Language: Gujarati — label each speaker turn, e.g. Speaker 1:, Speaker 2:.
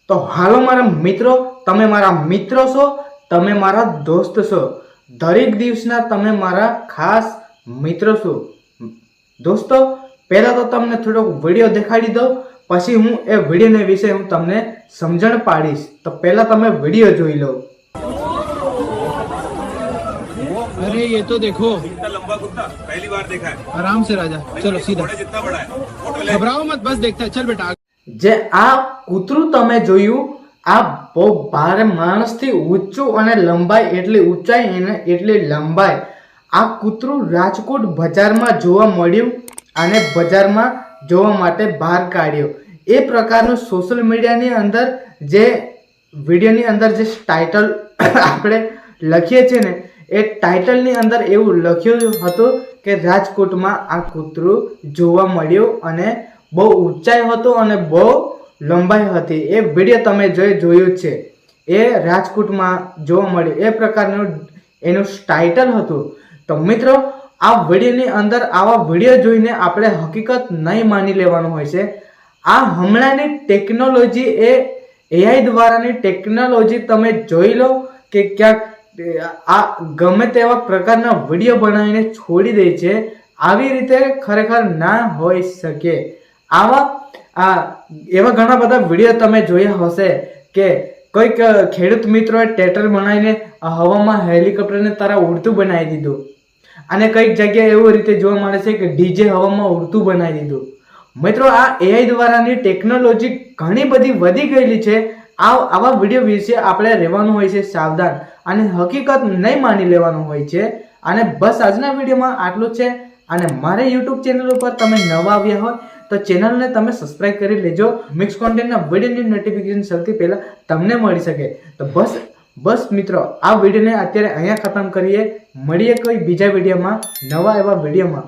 Speaker 1: તો હાલો મારા મિત્રો, તમે મારા મિત્રો છો, તમે મારા દોસ્ત છો, દરેક દિવસના તમે મારા ખાસ મિત્રો છો દોસ્તો। પહેલા તો તમને થોડો વિડિયો દેખાડી દઉં, પછી હું એ વિડિયોને વિશે હું તમને સમજણ પાડીશ। તો પહેલા તમે વિડિયો જોઈ લો।
Speaker 2: अरे ये तो देखो,
Speaker 3: इतना लंबा कुत्ता पहली बार देखा है।
Speaker 2: आराम से राजा, चलो सीधा,
Speaker 3: घोड़े जितना बड़ा है। फोटो ले।
Speaker 2: घबराओ मत, बस देखता है, चल बेटा।
Speaker 1: જે આ કૂતરું તમે જોયું, આ બહુ ભારે માણસથી ઊંચું અને લંબાઈ એટલી ઊંચાઈ અને એટલી લંબાઈ। આ કૂતરું રાજકોટ બજારમાં જોવા મળ્યું અને બજારમાં જોવા માટે બહાર કાઢ્યો। એ પ્રકારનું સોશિયલ મીડિયાની અંદર જે વિડીયોની અંદર જે ટાઇટલ આપણે લખીએ છીએ ને, એ ટાઇટલની અંદર એવું લખ્યું હતું કે રાજકોટમાં આ કૂતરું જોવા મળ્યું અને બહુ ઊંચાઈ હતો અને બહુ લંબાઈ હતી। એ વિડીયો તમે જોયું છે, એ રાજકોટમાં જોવા મળ્યું, એ પ્રકારનું એનું ટાઇટલ હતું। તો મિત્રો, આ વિડીયોની અંદર આવા વિડીયો જોઈને આપણે હકીકત નહીં માની લેવાનું હોય છે। આ હમણાંની ટેકનોલોજી, એ એઆઈ દ્વારાની ટેકનોલોજી તમે જોઈ લો કે ક્યાંક આ ગમે તેવા પ્રકારના વિડીયો બનાવીને છોડી દે છે। આવી રીતે ખરેખર ના હોઈ શકે। એવા ઘણા બધા વિડીયો તમે જોયા હશે કે કોઈક ખેડૂત મિત્રોએ ટ્રેક્ટર બનાવીને હવામાં હેલિકોપ્ટરને તારા ઉડતું બનાવી દીધું, અને કઈક જગ્યાએ એવું રીતે જોવા મળે છે કે ડીજે હવામાં ઉડતું બનાવી દીધું। મિત્રો, આ એઆઈ દ્વારાની ટેકનોલોજી ઘણી બધી વધી ગયેલી છે। આવા વિડીયો વિશે આપણે રહેવાનું હોય છે સાવધાન, અને હકીકત નહીં માની લેવાનું હોય છે। અને બસ આજના વિડીયોમાં આટલું છે। અને મારે યુટ્યુબ ચેનલ ઉપર તમે નવા આવ્યા હોય તો ચેનલને તમે સબસ્ક્રાઇબ કરી લેજો। મિક્સ કોન્ટેન્ટના વિડીયોની નોટિફિકેશન સૌથી પહેલા તમને મળી શકે। તો બસ મિત્રો, આ વિડીયોને અત્યારે અહીંયા ખતમ કરીએ। મળીએ કોઈ બીજા વિડીયોમાં, નવા એવા વિડીયોમાં।